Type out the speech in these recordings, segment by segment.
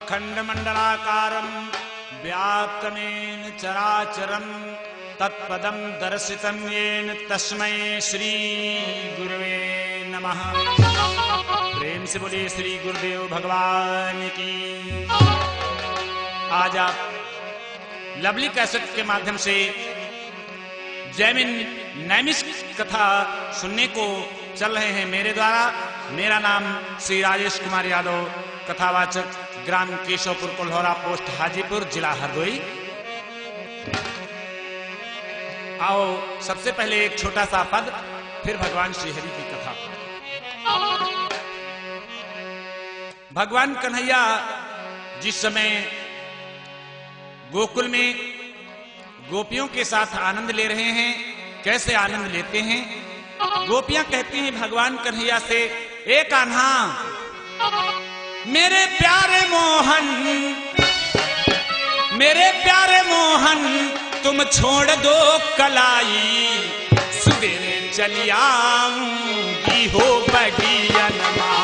खंडमंडलाकारं व्याप्तमेन चराचरं तत्पदं दर्शितं येन तस्मै श्री गुरुवे नमः। प्रेम से बोलिए श्री गुरुदेव भगवान की। आज आप लवली कैसेट के माध्यम से जैमिन नैमिष कथा सुनने को चल रहे हैं मेरे द्वारा। मेरा नाम श्री राजेश कुमार यादव, कथावाचक, ग्राम केशवपुर, कोल्होरा पोस्ट, हाजीपुर, जिला हरदोई। आओ सबसे पहले एक छोटा सा पद, फिर भगवान श्रीहरि की कथा। भगवान कन्हैया जिस समय गोकुल में गोपियों के साथ आनंद ले रहे हैं, कैसे आनंद लेते हैं। गोपियां कहती हैं भगवान कन्हैया से, ए कान्हा मेरे प्यारे मोहन, मेरे प्यारे मोहन, तुम छोड़ दो कलाई, सवेरे चली आऊंगी हो बगिया नमा।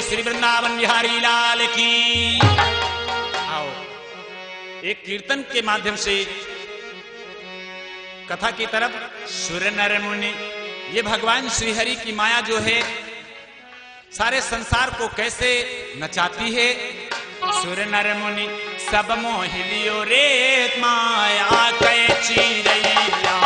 श्री वृंदावन बिहारी लाल की। आओ एक कीर्तन के माध्यम से कथा की तरफ। सुर नर मुनि, ये भगवान श्रीहरि की माया जो है सारे संसार को कैसे नचाती है। सुर नर मुनि सब मोह लियो रे माया कै चिरैया।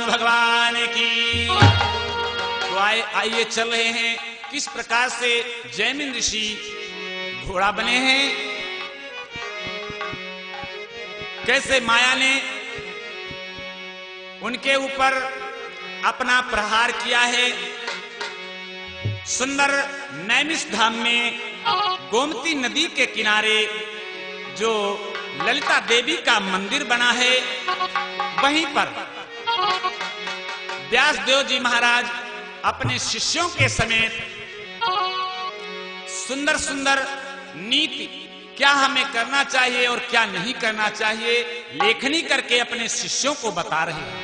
भगवान की। तो आइए चल रहे हैं किस प्रकार से जैमिन ऋषि घोड़ा बने हैं, कैसे माया ने उनके ऊपर अपना प्रहार किया है। सुंदर नैमिष धाम में गोमती नदी के किनारे जो ललिता देवी का मंदिर बना है, वहीं पर व्यासदेव जी महाराज अपने शिष्यों के समेत सुंदर सुंदर नीति क्या हमें करना चाहिए और क्या नहीं करना चाहिए लेखनी करके अपने शिष्यों को बता रहे हैं।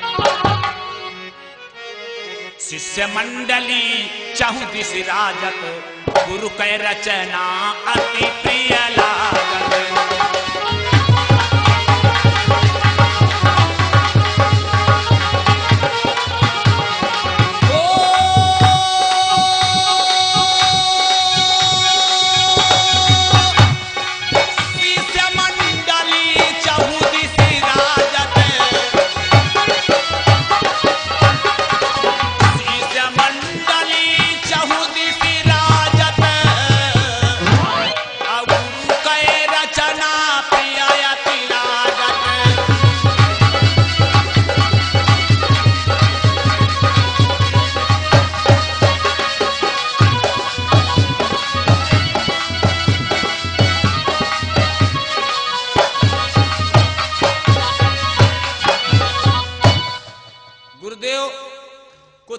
शिष्य मंडली चाहूं दिस राजत, गुरु कै रचना अति प्रिय लागत। गुरु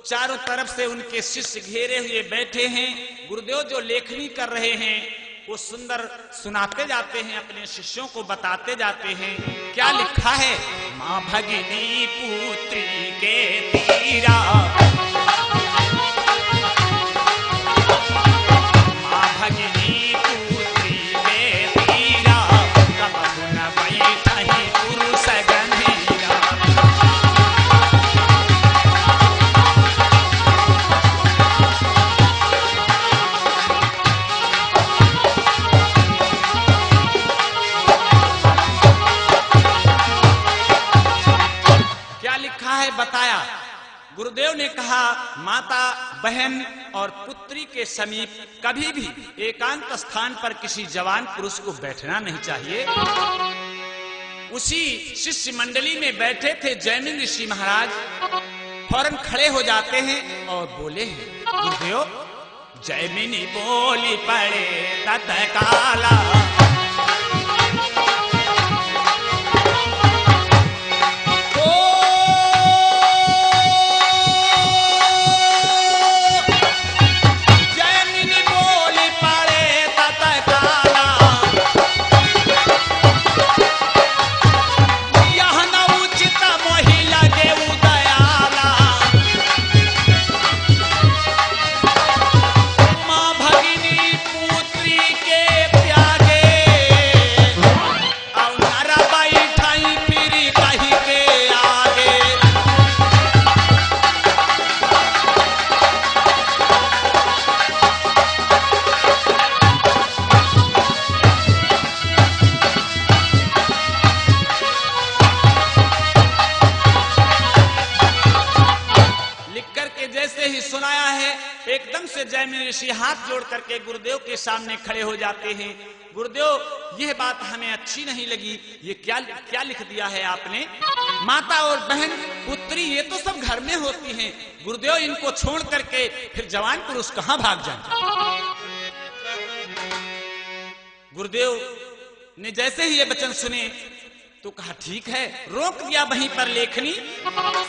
चारों तरफ से उनके शिष्य घेरे हुए बैठे हैं। गुरुदेव जो लेखनी कर रहे हैं वो सुंदर सुनाते जाते हैं, अपने शिष्यों को बताते जाते हैं। क्या लिखा है? मां भगिनी पुत्री के तीरा, मां भगिनी पुत्री के तीरा, कब न बैठहि पुरुष गंभीरा। बताया। गुरुदेव ने कहा माता बहन और पुत्री के समीप कभी भी एकांत स्थान पर किसी जवान पुरुष को बैठना नहीं चाहिए। उसी शिष्य मंडली में बैठे थे जैमिन ऋषि महाराज, फौरन खड़े हो जाते हैं और बोले हैं, गुरुदेव जैमिनी बोली पड़े तत्काला, ऋषि हाथ जोड़ करके गुरुदेव के सामने खड़े हो जाते हैं। गुरुदेव यह बात हमें अच्छी नहीं लगी, ये क्या लिख दिया है आपने? माता और बहन पुत्री ये तो सब घर में होती हैं, गुरुदेव इनको छोड़ करके फिर जवान पुरुष कहां भाग जाए? गुरुदेव ने जैसे ही ये वचन सुने तो कहा ठीक है, रोक दिया वहीं पर लेखनी।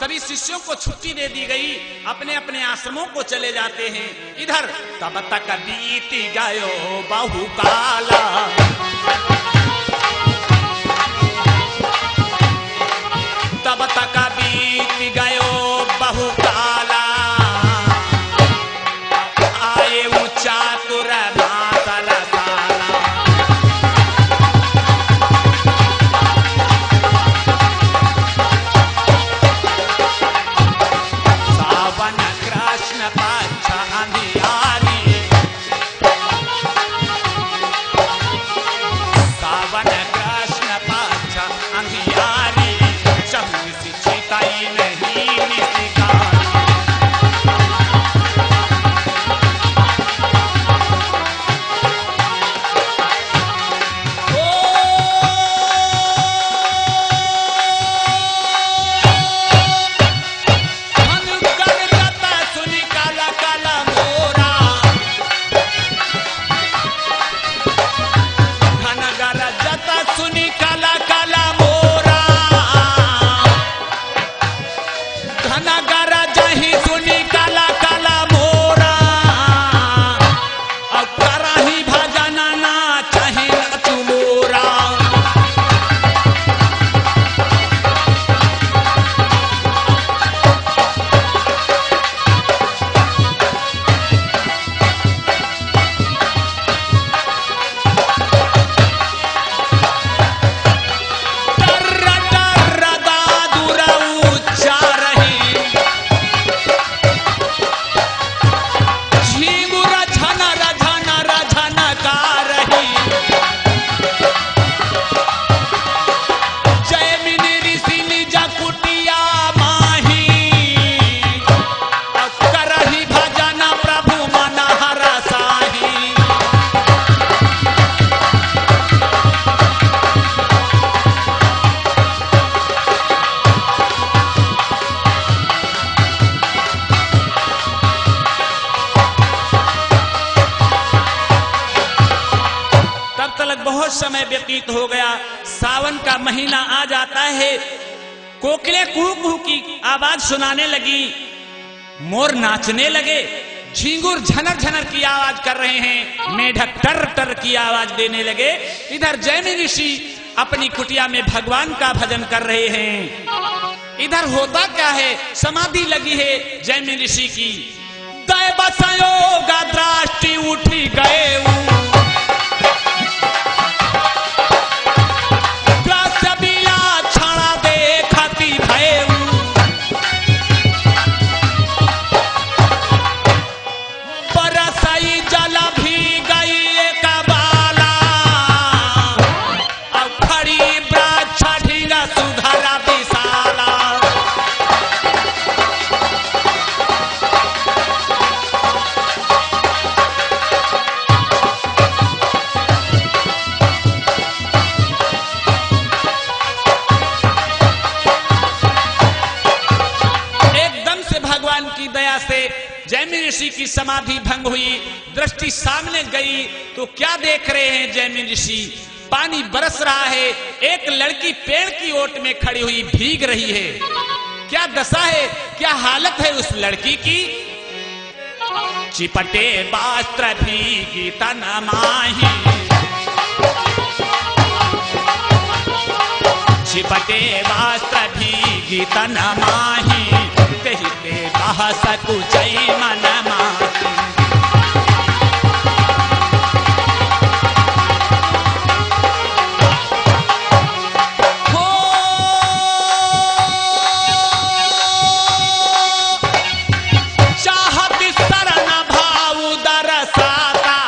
सभी शिष्यों को छुट्टी दे दी गई, अपने अपने आश्रमों को चले जाते हैं। इधर तब तक बीत गयो बहुकाला, तब तक बीत गयो बहुकाला, आए ऊंचा तुर मातल साला, समय व्यतीत हो गया। सावन का महीना आ जाता है, कोकिलें कुहू कुहू की आवाज सुनाने लगी। मोर नाचने लगे, झिंगुर झनर झनर की आवाज कर रहे हैं, मेढक टर टर की आवाज देने लगे। इधर जैमिनी ऋषि अपनी कुटिया में भगवान का भजन कर रहे हैं। इधर होता क्या है, समाधि लगी है जैमिनी ऋषि की। दैव संयोग दृष्टि उठी गए, जैमिनी ऋषि की समाधि भंग हुई, दृष्टि सामने गई तो क्या देख रहे हैं जैमिनी ऋषि, पानी बरस रहा है, एक लड़की पेड़ की ओट में खड़ी हुई भीग रही है। क्या दशा है, क्या हालत है उस लड़की की। चिपटे वस्त्र भीगी तन माही, चिपटे वस्त्र भीगी तन माही, कहते बहस कुचई मन माही। चाहत शरण भाव दरसाता,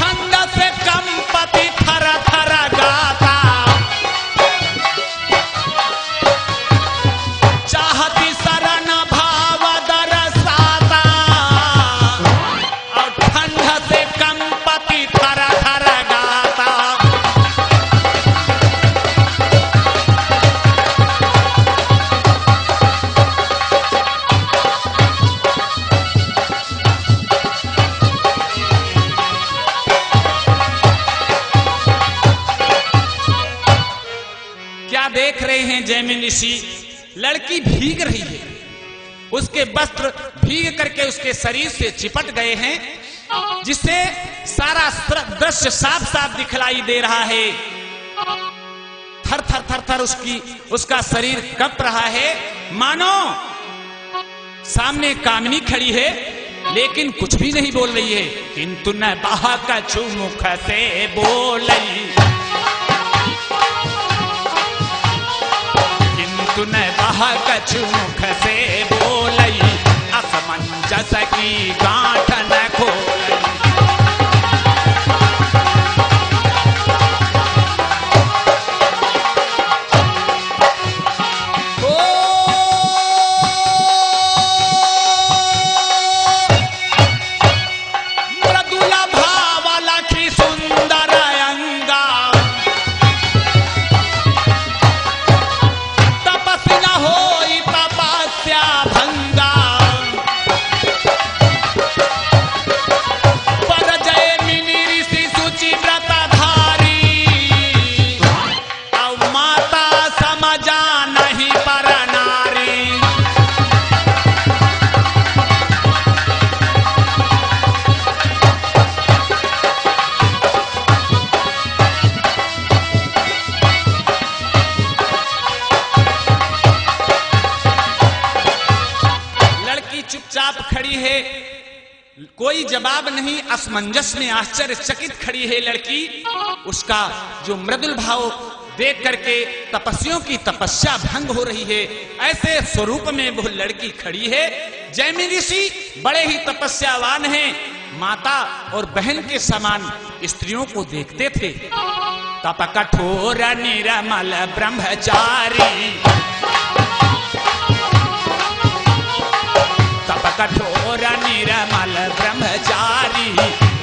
ठंड से कंपति थर थर गाता। चाहती शरण भाव दरसाता, और ठंड से कंपति थर थर गाता। क्या देख रहे हैं जैमिनी ऋषि, लड़की भीग रही है, उसके वस्त्र भीग करके उसके शरीर से चिपट गए हैं, जिससे सारा दृश्य साफ साफ दिखलाई दे रहा है। थर थर थर थर उसका शरीर कप रहा है, मानो सामने कामिनी खड़ी है लेकिन कुछ भी नहीं बोल रही है। किंतु न बाहा कछु मुख से बोलई, किंतु न बाहा कछु मुख से बोलई, असमंजस की गांठ न खोलई। कोई जवाब नहीं, असमंजस में आश्चर्यचकित खड़ी है लड़की। उसका जो मृदुल भाव देख करके तपस्वियों की तपस्या भंग हो रही है, ऐसे स्वरूप में वो लड़की खड़ी है। जैमिनी ऋषि बड़े ही तपस्यावान हैं, माता और बहन के समान स्त्रियों को देखते थे। तप कठोर निरमल ब्रह्मचारी, तप कठोर निरमल ब्रह्मचारी,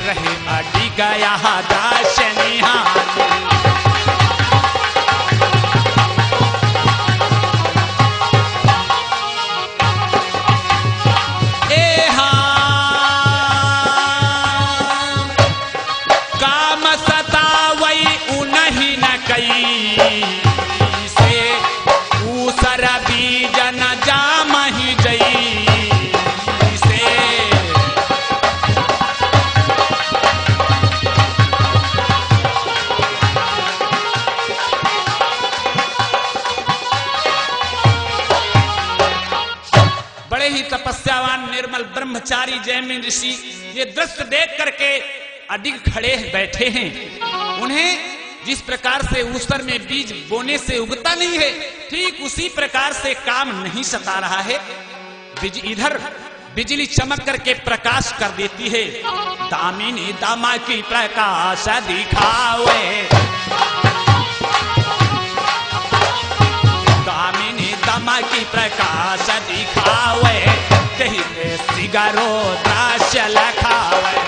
रहे अडी गया दास निहारी। काम सतावई उन्हीं न कई से, ऊसर तपस्यावान निर्मल ब्रह्मचारी जैमिन ऋषि ये दृश्य देख करके अडिग खड़े बैठे हैं। उन्हें जिस प्रकार से ऊसर में बीज बोने से उगता नहीं है, ठीक उसी प्रकार से काम नहीं सता रहा है। इधर बिजली चमक करके प्रकाश कर देती है। दामिनी दामा की प्रकाश दिखावे, दामिनी दामा की प्रकाश दिखावे, कहीं पे सिगारो दृश्य लखावे।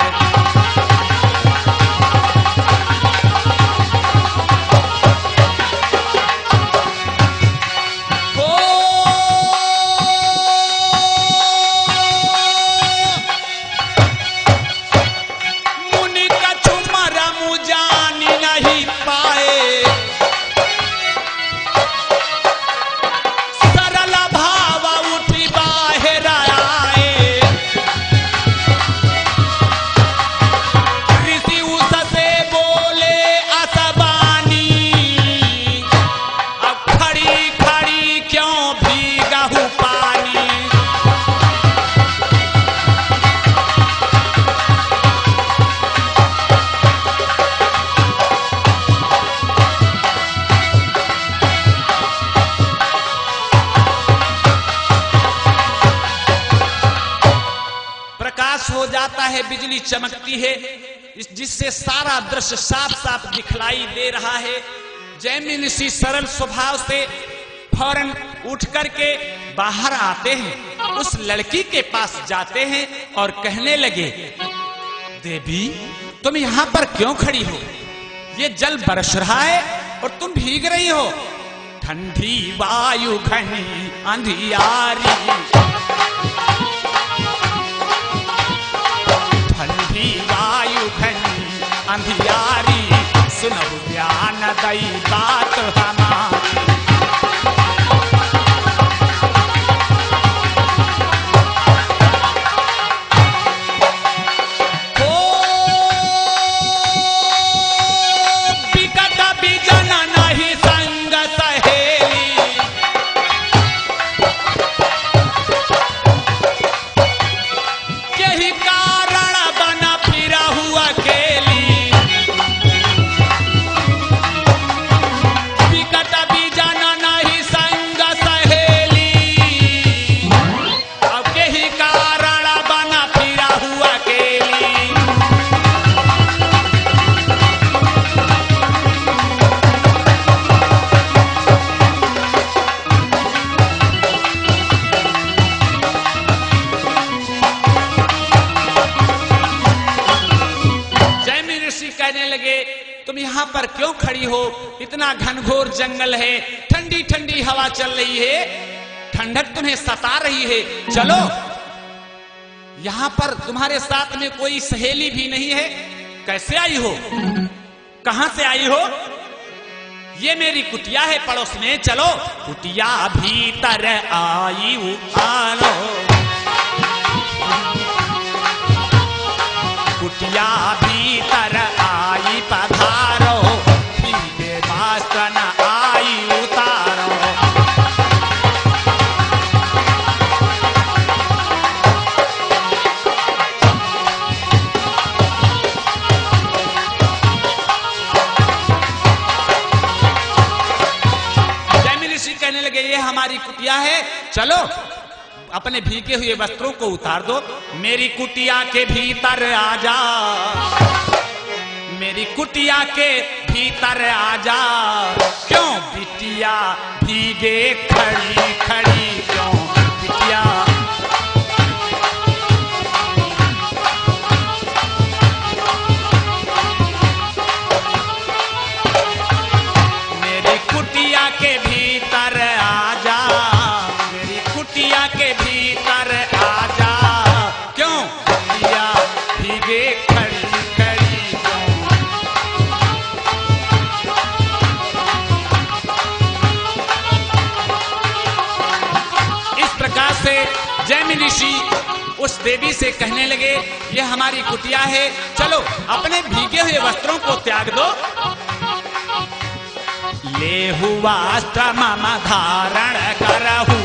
हो जाता है, बिजली चमकती है, जिससे सारा दृश्य साफ साफ दिखलाई दे रहा है। जैमिन ऋषि सरल स्वभाव से फौरन उठ करके बाहर आते हैं, उस लड़की के पास जाते हैं और कहने लगे, देवी तुम यहां पर क्यों खड़ी हो? ये जल बरस रहा है और तुम भीग रही हो। ठंडी वायु घनी अंधियारी, ठंडी वायु घनी अंधियारी, सुनहु ज्ञान दई बात हमारी। तुम यहाँ पर क्यों खड़ी हो? इतना घनघोर जंगल है, ठंडी ठंडी हवा चल रही है, ठंडक तुम्हें सता रही है। चलो, यहाँ पर तुम्हारे साथ में कोई सहेली भी नहीं है। कैसे आई हो? कहां से आई हो? ये मेरी कुटिया है पड़ोस में, चलो। कुटिया भीतर आई उठालो, कुटिया भीतर आई पधारो, भीगे वस्त्र न आई उतारो। जैमिन ऋषि कहने लगे, ये हमारी कुटिया है, चलो अपने भीगे हुए वस्त्रों को उतार दो। मेरी कुटिया के भीतर आ जा, मेरी कुटिया के भीतर आ जा। क्यों बिटिया भीगे खड़ी खड़ी, क्यों बिटिया? मेरी कुटिया के भीतर आ जा, मेरी कुटिया के भीतर आ जा। क्यों बिटिया भीगे खड़ी खड़ी, क्यों? इस प्रकार से जैमिन ऋषि उस देवी से कहने लगे, ये हमारी कुटिया है, चलो अपने भीगे हुए वस्त्रों को त्याग दो। ले हुआ वस्त्र मम धारण करहु,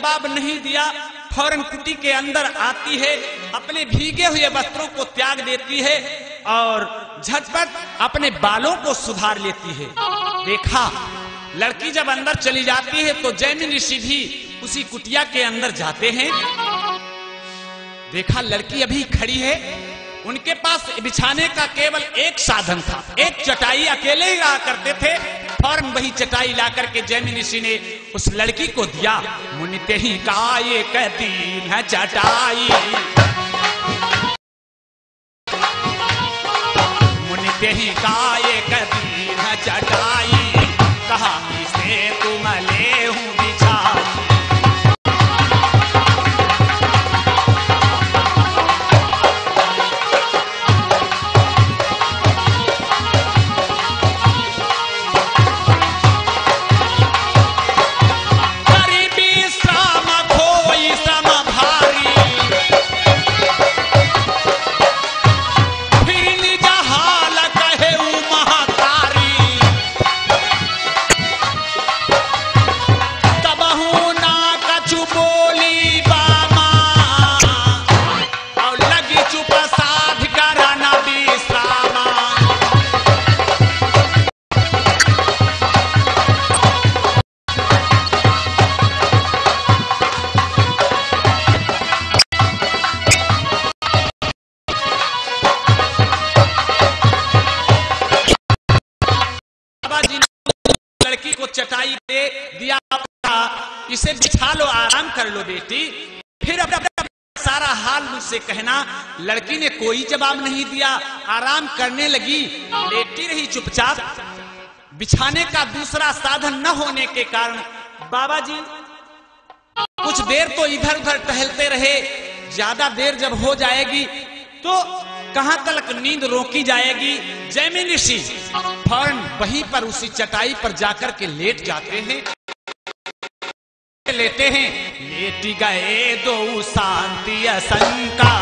जवाब नहीं दिया, फौरन कुटी के अंदर आती है, अपने भीगे हुए वस्त्रों को त्याग देती है और झटपट अपने बालों को सुधार लेती है। देखा, लड़की जब अंदर चली जाती है तो जैमिनी ऋषि भी उसी कुटिया के अंदर जाते हैं। देखा, लड़की अभी खड़ी है, उनके पास बिछाने का केवल एक साधन था, एक चटाई, अकेले ही रहा करते थे। फौरन वही चटाई ला करके जैमिनी ऋषि ने उस लड़की को दिया। मुनिते ही का ये कहती है चटाई, मुनिते ही का ये कहती है चटाई, कहा इसे तुम ले हूं बिछा। लड़की को चटाई दे दिया, इसे बिछा लो, आराम कर लो बेटी। फिर अपना सारा हाल मुझसे कहना। लड़की ने कोई जवाब नहीं दिया, आराम करने लगी, लेटी रही चुपचाप। बिछाने का दूसरा साधन न होने के कारण बाबा जी कुछ देर तो इधर उधर टहलते रहे। ज्यादा देर जब हो जाएगी तो कहां तक नींद रोकी जाएगी। जैमिनी ऋषि फौरन वहीं पर उसी चटाई पर जाकर के लेट जाते हैं, लेते हैं। लेट गए दो शांति असंका,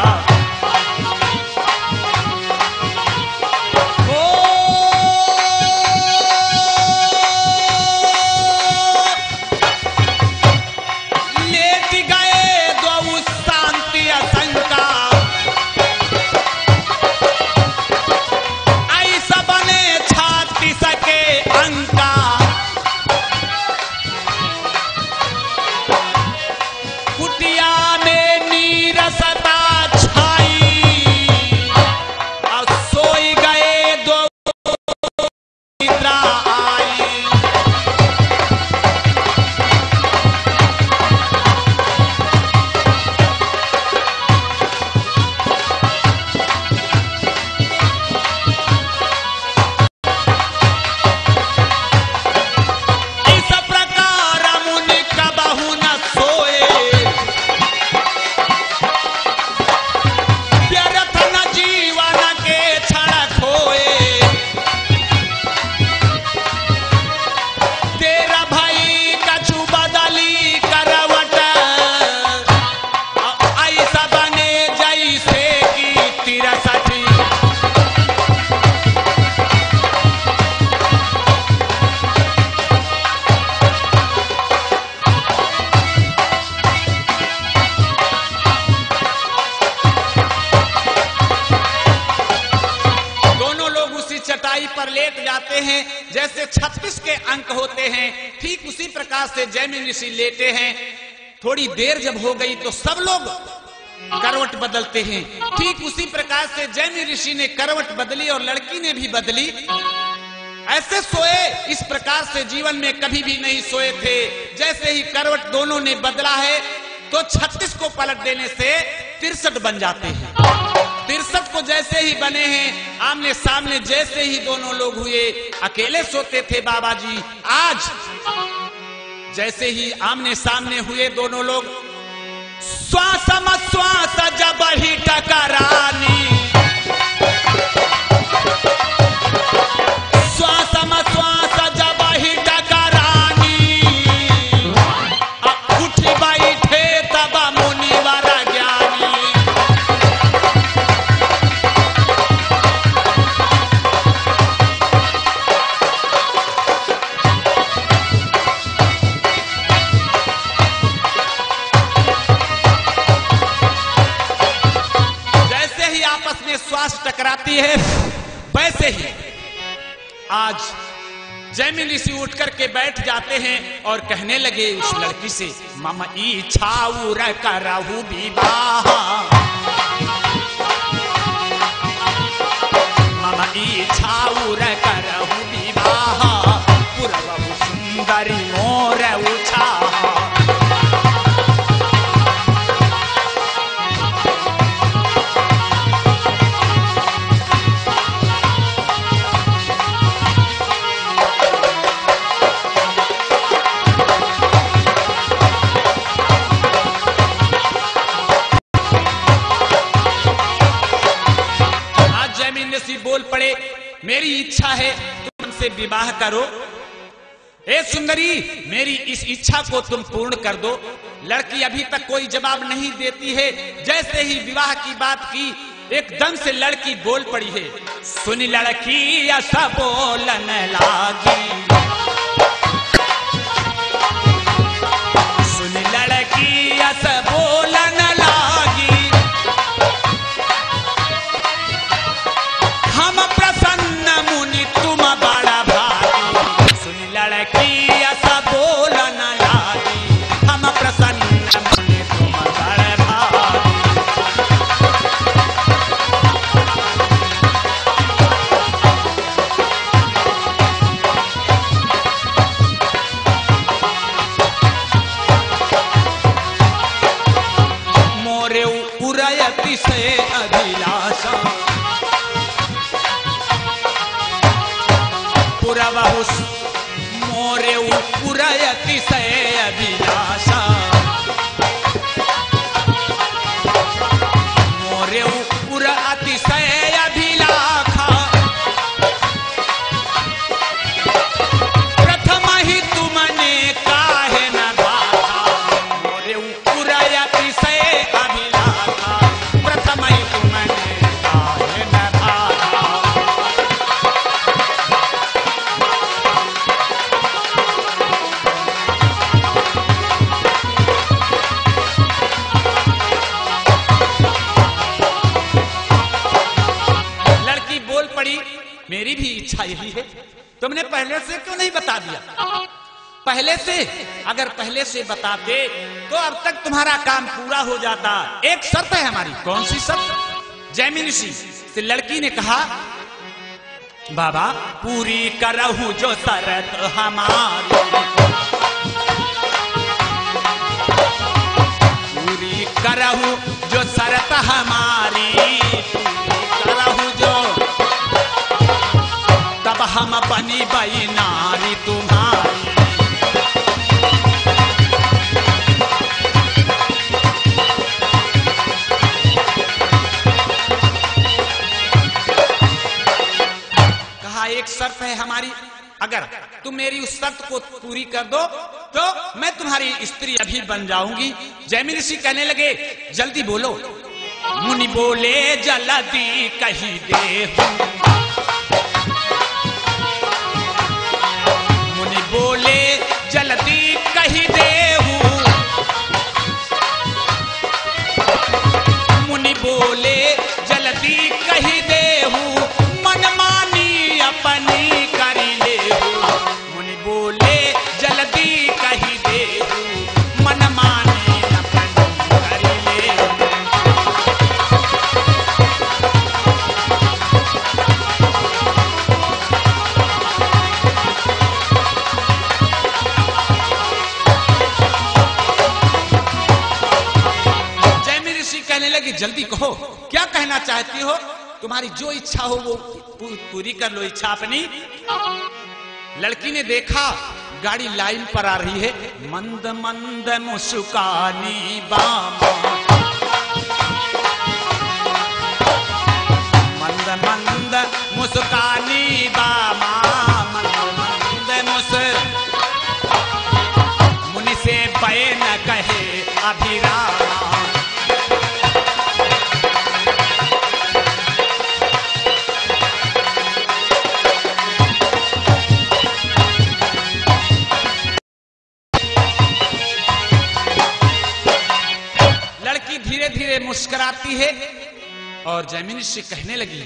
लेट गए दो शांति असंका, ऐसा बने छाती सके अंका। कुटिया में नीरसता छाई, और सोई गए दो निद्रा आई। इस प्रकार मुनि कबहु न सोए, व्यर्थ न जीवन के क्षण खोए। तेरा भाई कछु बदली करवट, ऐसा बने जैसे की तिरसठी। दोनों लोग उसी चटाई पर लेट जाते हैं। जैसे 36 के अंक होते हैं, ठीक उसी प्रकार से जैमिनी ऋषि लेटे हैं। थोड़ी देर जब हो गई तो सब लोग करवट बदलते हैं। ठीक उसी प्रकार से जैमिनी ऋषि ने करवट बदली और लड़की ने भी बदली। ऐसे सोए इस प्रकार से जीवन में कभी भी नहीं सोए थे। जैसे ही करवट दोनों ने बदला है तो 36 को पलट देने से 63 बन जाते हैं। 63 को जैसे ही बने हैं, आमने सामने जैसे ही दोनों लोग हुए, अकेले सोते थे बाबा जी, आज जैसे ही आमने सामने हुए दोनों लोग, श्वास जब ही टकरानी, श्वास जब ही टकरानी, उठ बैठे तब मुनिवर ज्ञानी। कराती है, वैसे ही आज जैमिनी ऋषि उठ करके बैठ जाते हैं और कहने लगे उस लड़की से, मम इच्छाऊ करहु विवाह, मम इच्छाऊ करहु विवाह, पुरवहु सुंदरी मोर उछाह। बोल पड़े, मेरी इच्छा है तुम हमसे विवाह करो। ए सुंदरी, मेरी इस इच्छा को तुम पूर्ण कर दो। लड़की अभी तक कोई जवाब नहीं देती है। जैसे ही विवाह की बात की, एकदम से लड़की बोल पड़ी है। सुन लड़की ऐसा बोलन लागी, सुन लड़की ऐसा बोलन लागी, हम प्रसन्न मुनि तुम बड़ा भागी। सुन लड़की ऐसा बोलन लागी, हम प्रसन्न मुनि तुम बड़ा भागी। मोरे उरयति से अभिलाषा, पुरवहु मोरे पुरयति से अभिलाषा, मोरे पुरयति से अभिलाषा, प्रथम ही तुमने काहे न भाषा। मोरे पुरयति से अभिलाषा, प्रथम ही तुमने काहे न भाषा। मेरी भी इच्छा यही है, तुमने पहले से क्यों नहीं बता दिया? पहले से, अगर पहले से बता दे तो अब तक तुम्हारा काम पूरा हो जाता। एक शर्त है हमारी। कौन सी शर्त? जैमिनी ऋषि से लड़की ने कहा, बाबा पूरी करहु जो शर्त हमारी, पूरी करहु जो शर्त हमारी, करहु जो, तब हम बनी बई नारी तुम्हारी। कहा एक शर्त है हमारी, अगर तुम मेरी उस शर्त को पूरी कर दो तो मैं तुम्हारी स्त्री अभी बन जाऊंगी। जैमिनी ऋषि कहने लगे, जल्दी बोलो। मुनि बोले जल्दी कही दे, बोले जल्दी कही देहू, मुनि बोले जल्दी कही देहू, मनमानी अपनी करी लेहू। मुनि बोले जल्दी कही देहू, मनमानी अपनी करी लेहू। जल्दी कहो, क्या कहना चाहती हो? तुम्हारी जो इच्छा हो वो पूरी कर लो इच्छा अपनी। लड़की ने देखा गाड़ी लाइन पर आ रही है, मंद मंद मुस्कानी बामा, मंद मंद मुस्कानी बामा, मंद मंद मुनि से पए न कहे अभिरामा। मुस्कुराती है और जैमिनी ऋषि कहने लगी,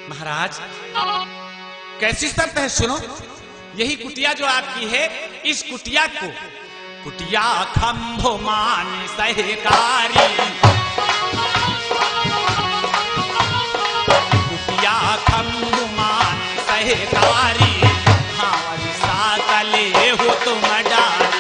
महाराज कैसी शर्त है, सुनो। यही कुटिया जो आपकी है, इस कुटिया को कुटिया खंभो मान सहकारी, कुटिया खंभो मान सहकारी, भावर साकले हो तुम डारी।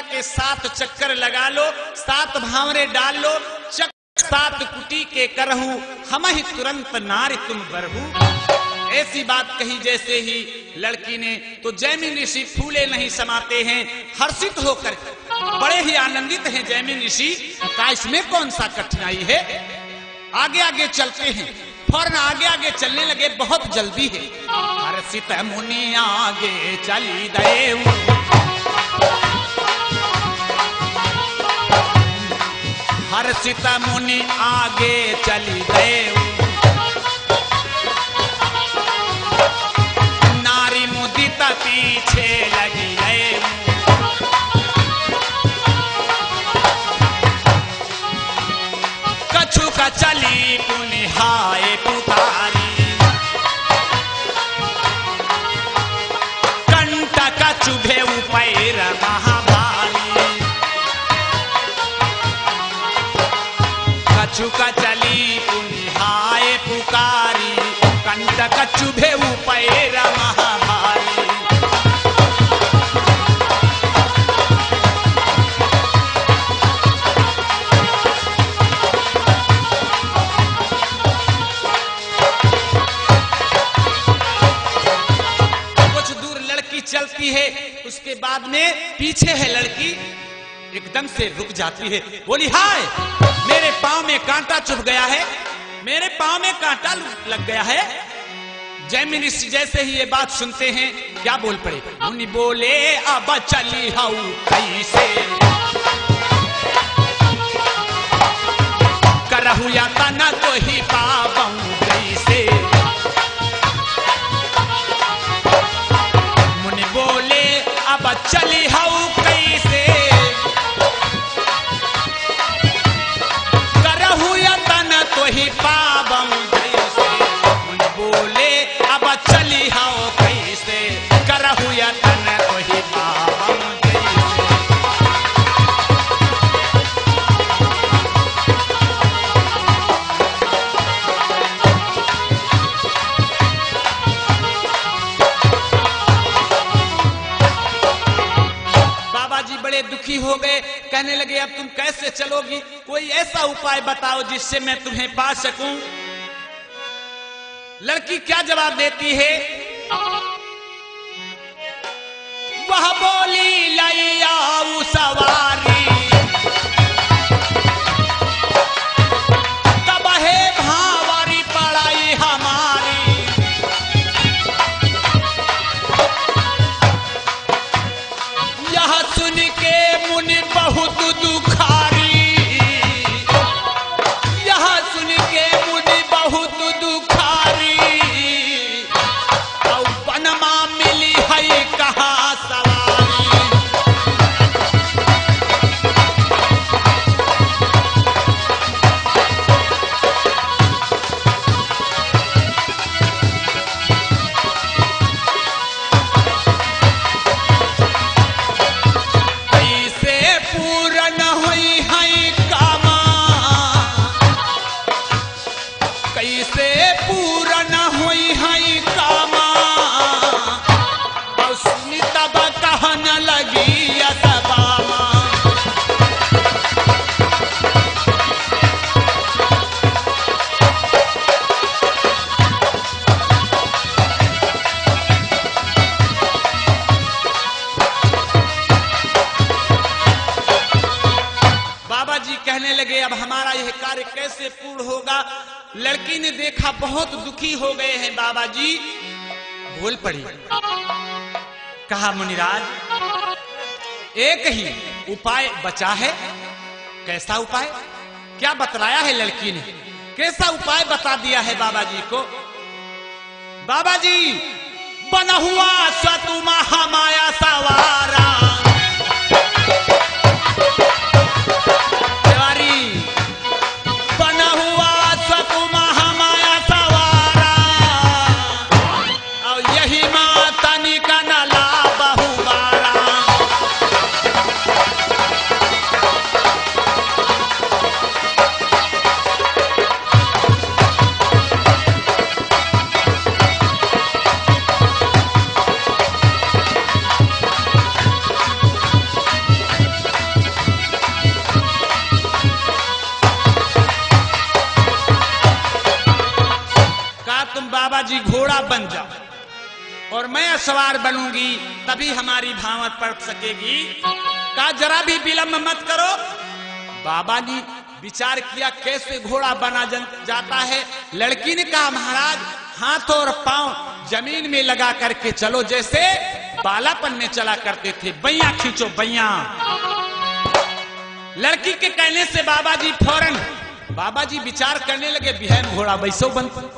के 7 चक्कर लगा लो, 7 भावरे डाल लो, चक्कर 7 कुटी के करहू, हम ही तुरंत नारी तुम बरहू। ऐसी बात कही जैसे ही लड़की ने, तो जैमिन ऋषि फूले नहीं समाते हैं, हर्षित होकर बड़े ही आनंदित हैं जैमिन ऋषि। का इसमें कौन सा कठिनाई है, आगे आगे चलते हैं। फौरन आगे आगे चलने लगे, बहुत जल्दी है। हर्षित मुनि आगे चली गए, हर्षित मुनि आगे चली गए, नारी मुदित पीछे लगी गए। कछु का चली पुनिहाए पुकारी, कंटक चुभे पैर महाभारी। कछु का चली पुनिहाए पुकारी, कंटक चुभे पैर महाभारी। कुछ दूर लड़की चलती है, उसके बाद में पीछे है लड़की, एकदम से रुक जाती है, बोली हाय मेरे पांव में कांटा चुभ गया है, मेरे पांव में कांटा लग गया है। जैमिन ऋषि जैसे ही ये बात सुनते हैं, क्या बोल पड़े, मुनि बोले अब चली हाउ कैसे, करहु या तना तो ही पाऊं कैसे। मुनि बोले अब चली हाउ कैसे, करहु या तना तो ही पाऊं कैसे। मुनि बोले अब चली हाउ कैसे, करहु या तना तो ही पाऊं कैसे। बाबा जी बड़े दुखी हो गए, कहने लगे अब तुम कैसे चलोगी, कोई ऐसा उपाय बताओ जिससे मैं तुम्हें पा सकूं। लड़की क्या जवाब देती है, वह बोली लैया सवारी, तब है भावारी पड़ाई हमारी। यह सुन के मुनि बहुत दुखारी, यह सुन के मुनि बहुत दुखारी। औ वनमा मिली है कहाँ सवारी, हमारा यह कार्य कैसे पूर्ण होगा। लड़की ने देखा बहुत दुखी हो गए हैं बाबा जी, बोल पड़ी, कहा मुनिराज एक ही उपाय बचा है। कैसा उपाय, क्या बतलाया है लड़की ने, कैसा उपाय बता दिया है बाबा जी को। बाबा जी बना हुआ स्वतु महामाया सवारा, बना हुआ स्वतु महामाया सवारा, और यही माता निका नला बहुबारा। बाबा जी घोड़ा बन जाओ और मैं सवार बनूंगी, तभी हमारी भावत पड़ सकेगी। कहा जरा भी विलंब मत करो। बाबा ने विचार किया कैसे घोड़ा बना जाता है। लड़की ने कहा महाराज हाथ और पांव जमीन में लगा करके चलो, जैसे बालापन में चला करते थे, बैया खींचो बैया। लड़की के कहने से बाबा जी फौरन विचार करने लगे, बिहान घोड़ा वैसो बनता।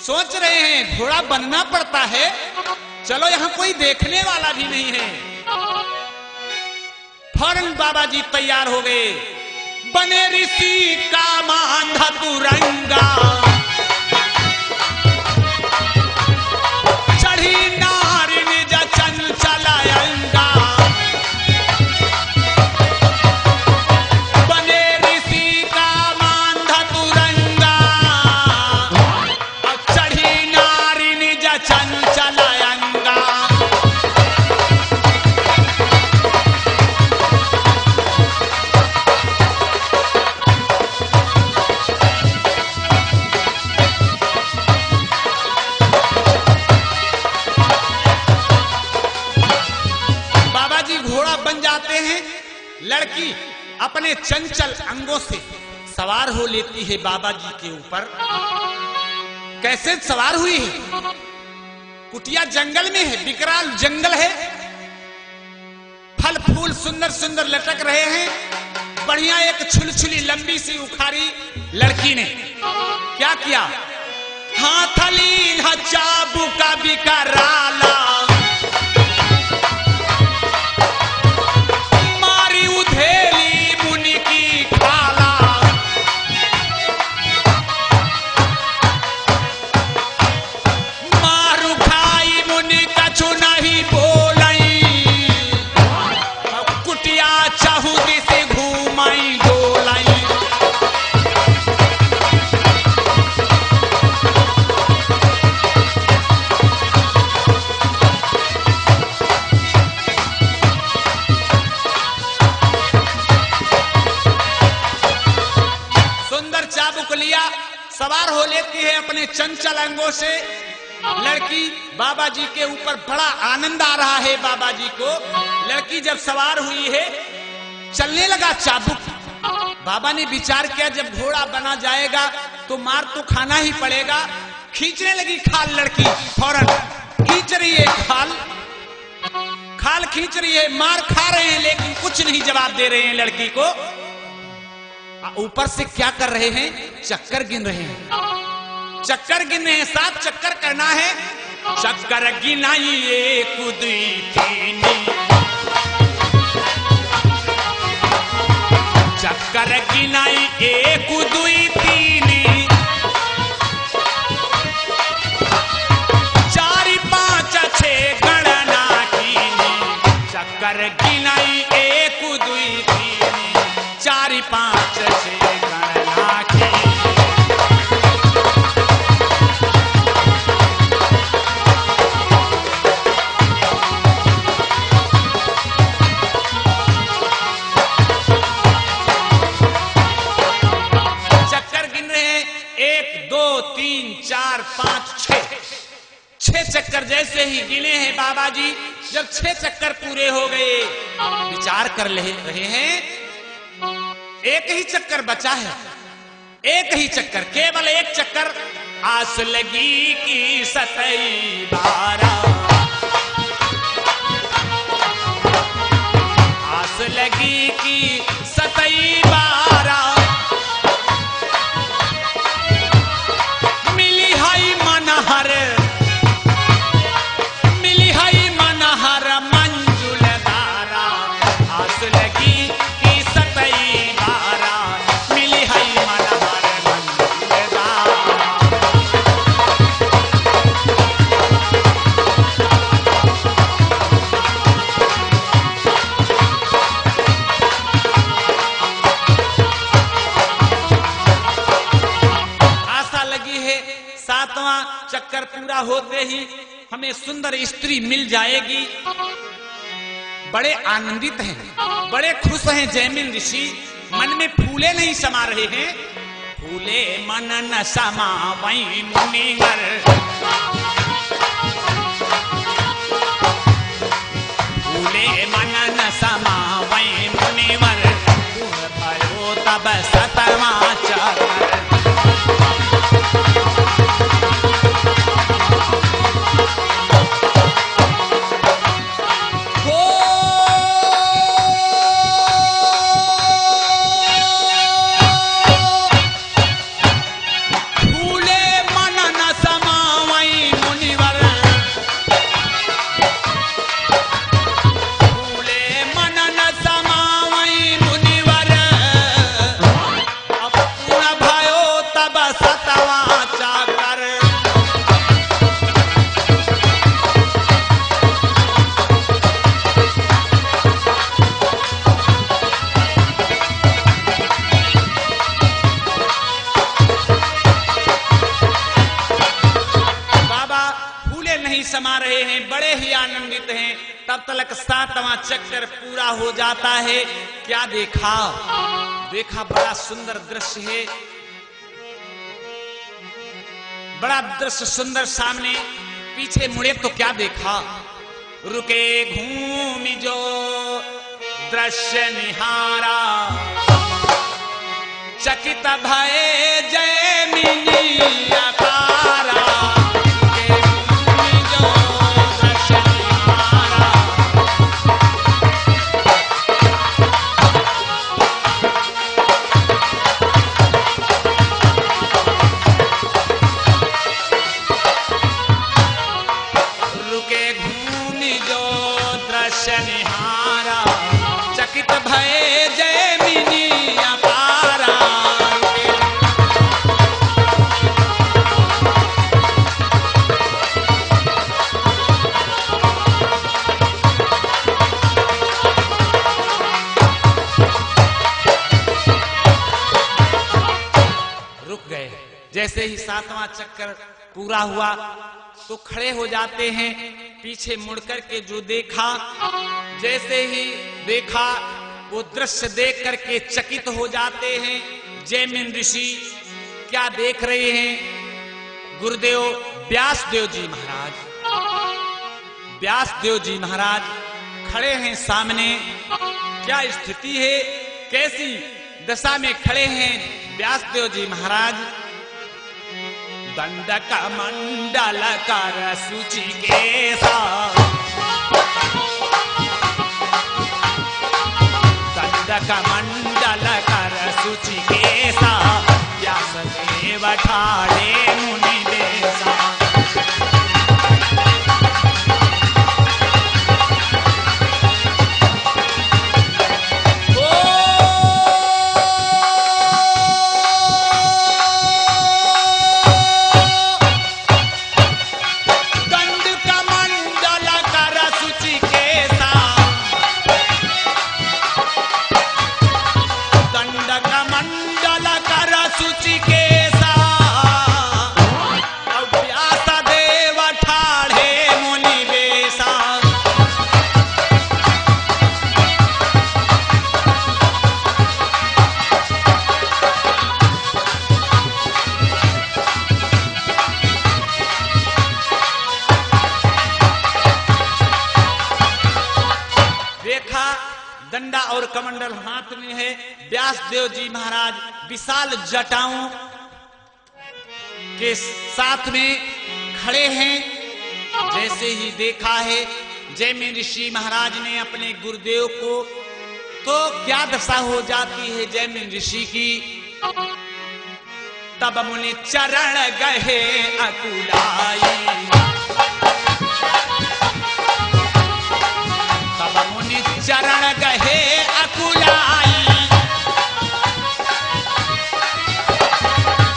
सोच रहे हैं घोड़ा बनना पड़ता है, चलो यहां कोई देखने वाला भी नहीं है। फौरन बाबा जी तैयार हो गए, बने ऋषि का मांधा तुरंगा, चढ़ी नारी निज चंचल अंगा, बने ऋषि का मांधा तुरंगा, चढ़ी नारी निज चंचल अंगा। बाबा जी घोड़ा बन जाते हैं, लड़की अपने चंचल अंगों से सवार हो लेती है बाबा जी के ऊपर। कैसे सवार हुई है? कुटिया जंगल में है, विकराल जंगल है, फल फूल सुंदर सुंदर लटक रहे हैं। बढ़िया एक छुलछुली लंबी सी उखाड़ी लड़की ने क्या किया, हाथ लीन चाबू का विकराला, मारी उधेली मुनि की खाला, मारू खाई मुनि कछु नहीं बोलई, कुटिया चाहू दिसे घूमई डोलई। सुंदर चाबुक लिया, सवार हो लेती है अपने चंचल अंगों से लड़की। बाबा जी के ऊपर बड़ा आनंद आ रहा है बाबा जी को। लड़की जब सवार हुई है, चलने लगा चाबुक। बाबा ने विचार किया जब घोड़ा बना जाएगा तो मार तो खाना ही पड़ेगा। खींचने लगी खाल लड़की, फौरन खींच रही है खाल खींच रही है, मार खा रहे हैं लेकिन कुछ नहीं जवाब दे रहे हैं लड़की को। ऊपर से क्या कर रहे हैं, चक्कर गिन रहे हैं, चक्कर गिन रहे हैं, 7 चक्कर करना है। चक्कर गिनाई 1 2 3, चक्कर गिनाई 1 2 3, 4 5 6 गणना कीनी। चक्कर गिनाई 1 2 3, 4 5 6 गणना कीनी। चक्कर गिन रहे हैं, 1 2 3 4 5 6 चक्कर जैसे ही गिने हैं बाबा जी। जब 6 चक्कर पूरे हो गए, विचार कर रहे हैं एक ही चक्कर बचा है, एक ही चक्कर, केवल एक चक्कर। आस लगी कि 27 आस लगी कि 27 मिली है मनहर, मिली है मनहर मंजुलदारा। आस लगी कि 27 मिली है मनहर मंजुलदारा। चक्कर पूरा होते ही हमें सुंदर स्त्री मिल जाएगी। बड़े आनंदित हैं, बड़े खुश हैं जैमिन ऋषि, मन में फूले नहीं समा रहे हैं। फूले मन न समावई मुनिवर, फूले मन न समावई मुनिवर, भयो तब 7वां चक्कर। समा रहे हैं, बड़े ही आनंदित हैं। तब तक 7वां चक्कर पूरा हो जाता है। क्या देखा? देखा बड़ा सुंदर दृश्य है, बड़ा दृश्य सुंदर सामने। पीछे मुड़े तो क्या देखा? रुके घूमि जो दृश्य निहारा, चकित भये जैमिनी अकारा। निहारा चकित भये जैमिनी अपारा। रुक गए। जैसे ही 7वां चक्कर पूरा हुआ तो खड़े हो जाते हैं। पीछे मुड़कर के जो देखा, जैसे ही देखा वो दृश्य देख करके चकित हो जाते हैं। जैमिन ऋषि क्या देख रहे हैं? गुरुदेव व्यासदेव जी महाराज, व्यासदेव जी महाराज खड़े हैं सामने। क्या स्थिति है, कैसी दशा में खड़े हैं व्यासदेव जी महाराज? दंडक मंडल कर सुचिकेसा, दंडक मंडल कर सुचिकेसा, व्यासदेव ठाड़े मुनि देसा। और कमंडल हाथ में है। व्यास देव जी महाराज विशाल जटाओं के साथ में खड़े हैं। जैसे ही देखा है जैमिन ऋषि महाराज ने अपने गुरुदेव को, तो क्या दशा हो जाती है जैमिन ऋषि की। तब मुनि चरण गए अकुलाई, तब मुनि चरण गए अकुलाई,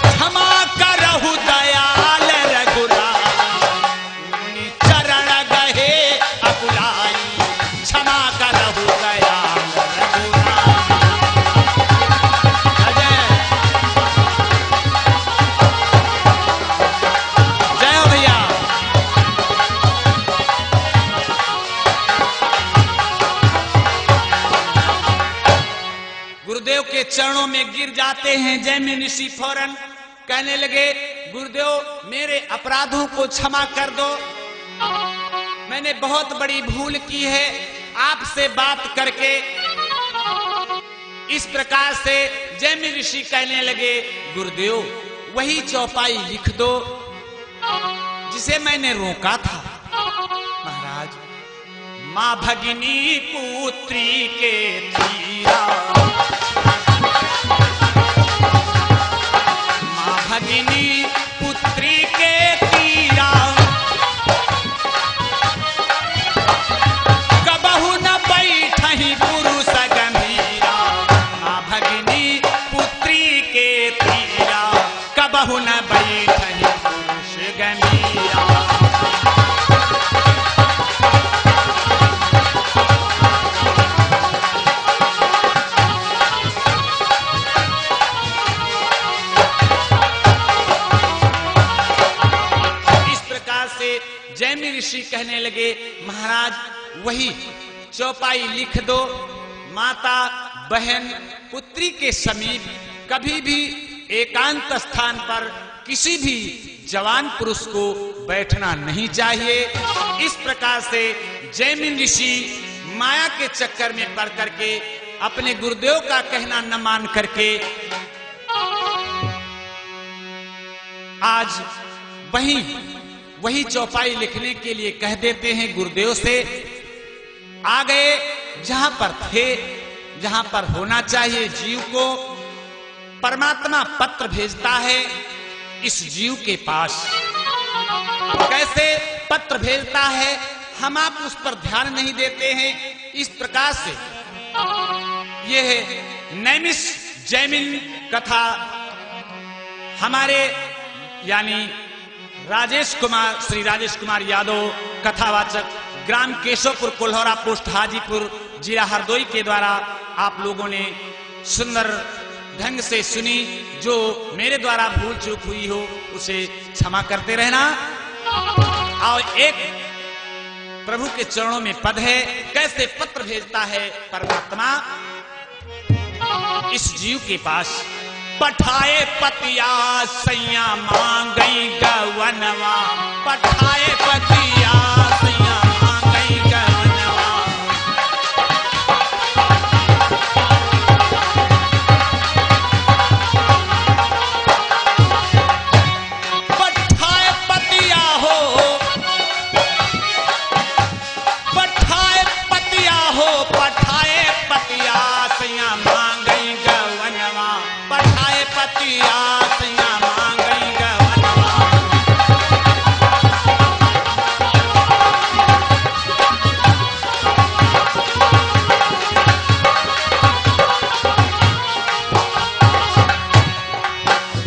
क्षमा करहु दयाल रघुराई। मुनि चरण गए अकुलाई, क्षमा करहु दयाल रघुराई। अजय जय हो भैया। गुरुदेव के चरणों में गिर जाते हैं जैमिन ऋषि। फौरन कहने लगे, गुरुदेव मेरे अपराधों को क्षमा कर दो, मैंने बहुत बड़ी भूल की है आपसे बात करके। इस प्रकार से जैमिन ऋषि कहने लगे, गुरुदेव वही चौपाई लिख दो जिसे मैंने रोका था। महाराज, मां भगिनी पुत्री के तीरा, मां भगिनी पुत्री के तीरा, कबहु न बैठहि पुरुष गंभीरा। मां भगिनी पुत्री के तीरा, कबहु न बैठहि पुरुष गंभीरा। जैमिन ऋषि कहने लगे, महाराज वही चौपाई लिख दो, माता बहन पुत्री के समीप कभी भी एकांत स्थान पर किसी भी जवान पुरुष को बैठना नहीं चाहिए। इस प्रकार से जैमिन ऋषि माया के चक्कर में पड़ करके अपने गुरुदेव का कहना न मान करके आज वही चौपाई लिखने के लिए कह देते हैं गुरुदेव से। आ गए जहां पर थे, जहां पर होना चाहिए जीव को। परमात्मा पत्र भेजता है इस जीव के पास। कैसे पत्र भेजता है, हम आप उस पर ध्यान नहीं देते हैं। इस प्रकार से यह नैमिष जैमिन कथा हमारे यानी श्री राजेश कुमार यादव कथावाचक, ग्राम केशवपुर, कोल्हारा पोस्ट, हाजीपुर, जिला हरदोई के द्वारा आप लोगों ने सुंदर ढंग से सुनी। जो मेरे द्वारा भूल चूक हुई हो उसे क्षमा करते रहना। और एक प्रभु के चरणों में पद है, कैसे पत्र भेजता है परमात्मा इस जीव के पास। पठाए पतिया सैया मांगई गवनवा, पठाए पतिया सैया मांगई गवनवा। पठाए पतिया हो, पठाए पतिया हो, पठाए पतिया सैया मांगई गवनवा, पठाए पतिया सैया मांगई गवनवा।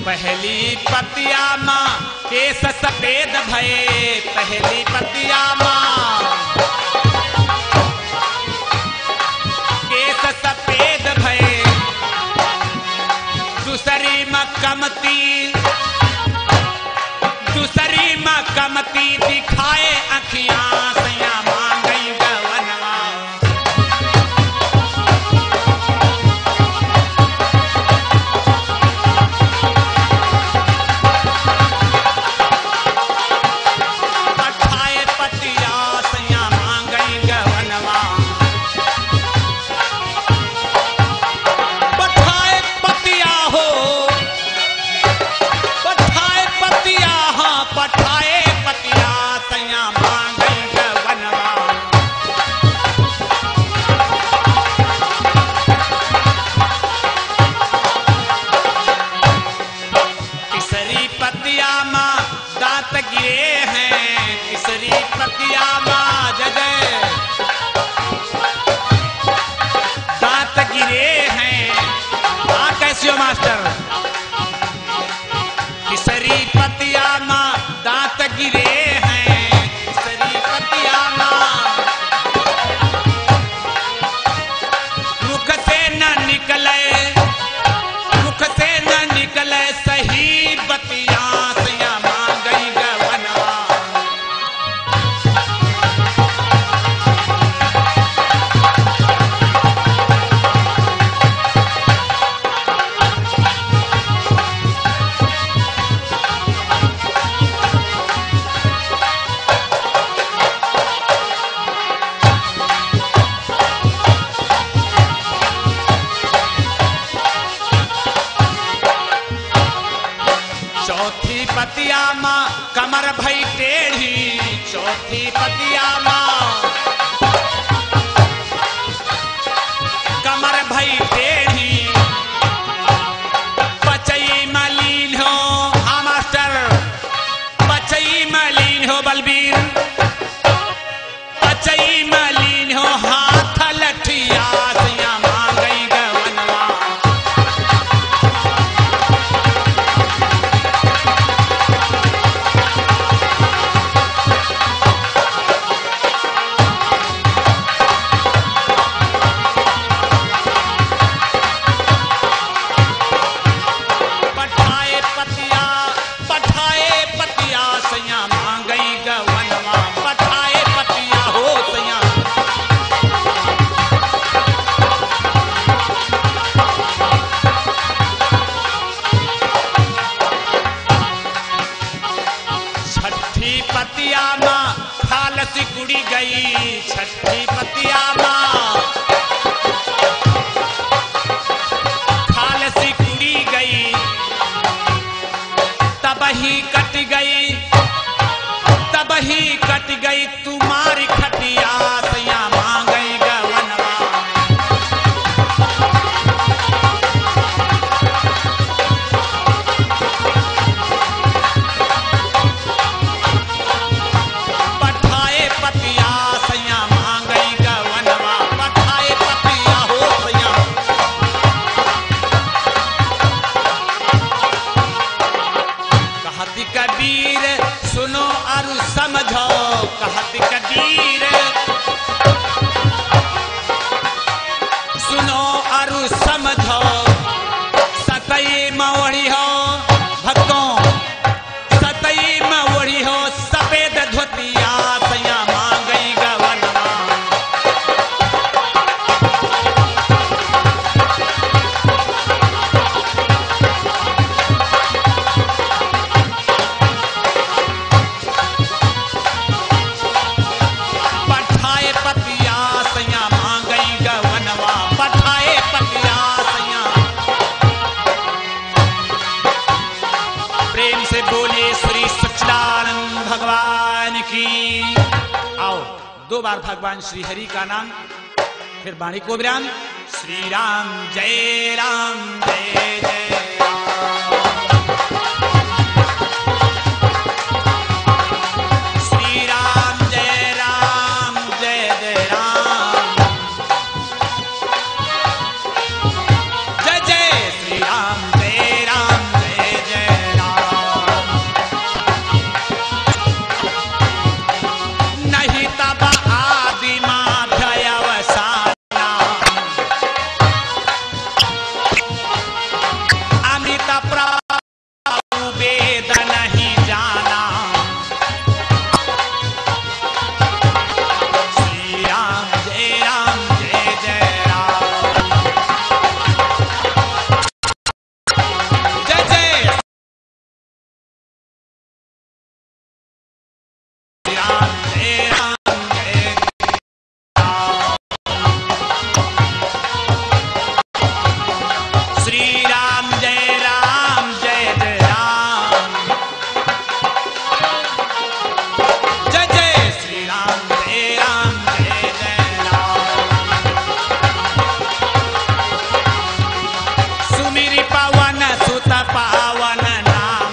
पहली पतिया माँ केस सफेद भये, पहली पतिया माँ केस सफेद भये, दूसरी माँ कमती, दूसरी माँ कमती दिखाए अखियां सैया मांगई गवनवा। पठाए पतिया सैया मांगई गवनवा। चौथी पतिया माँ कमर भई टेढ़ी, चौथी पतिया माँ कमर भई टेढ़ी, पचई मलीन हो, हाँ मास्टर, पचई मलीन हो बलबीर, पचई मलीन हो, हाथ लठिया सैया मांगई गवनवा। पठाए पतिया सैया मांगई गवनवा, पठाए पतिया हो सैया। छठी पतिया माँ खालस कुड़ी गई, छठी पतिया माँ खालस कुड़ी गई, तब ही कट गई, तब ही कट गई तुम्हारी खटिया सैया मांगई गवनवा। पठाए पतिया सैया मांगई गवनवा, पठाए पतिया हो सैया। कहती कबीर सुनो और समझो, कहती कबीर सुनो और समझो, सतई मवड़ी हो भक्तों, सतई मवड़ी हो, सफेद धोतिया सैया मांगई गवनवा। पठाए पतिया सैया मांगई गवनवा, पठाए पतिया सैया। प्रेम से बोले श्री सच्चिदानंद भगवान की। आओ 2 बार भगवान श्री हरि का नाम, फिर बाणी को विराम। श्री राम जय जय राम। श्री राम जय जय राम। जय जय श्री राम जय जय राम। नहीं तब आदि माध्य अवसाना, अमित प्रभु वेद नहीं जाना। श्री राम जय जय राम। जय जय श्री राम जय जय राम। श्री राम जय जय राम। जय जय श्री राम जय जय राम। सुमिरि पवन सुत पावन नाम,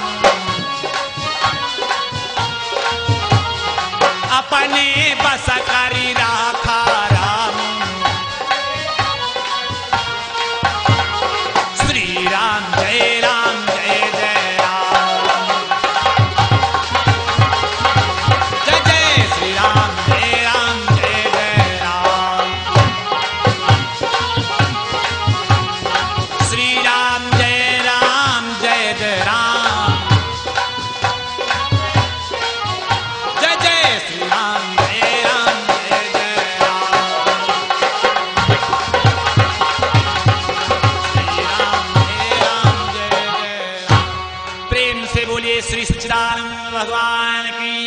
अपने बस करी राखा राम। श्री राम जय जय राम। जय जय श्री राम जय जय राम। श्री राम जय जय राम। जय जय श्री राम जय जय राम। श्री राम जय जय राम। प्रेम से बोलिए श्री सच्चिदानंद भगवान की,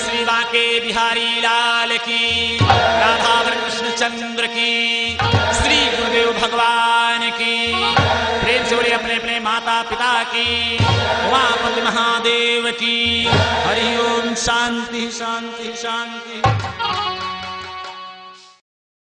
श्री बांके बिहारी लाल की, राधा कृष्ण चंद्र की, श्री गुरुदेव भगवान की। प्रेम से बोलिए अपने अपने माता पिता की, उमापति महादेव की। हरि ओम। शांति शांति शांति।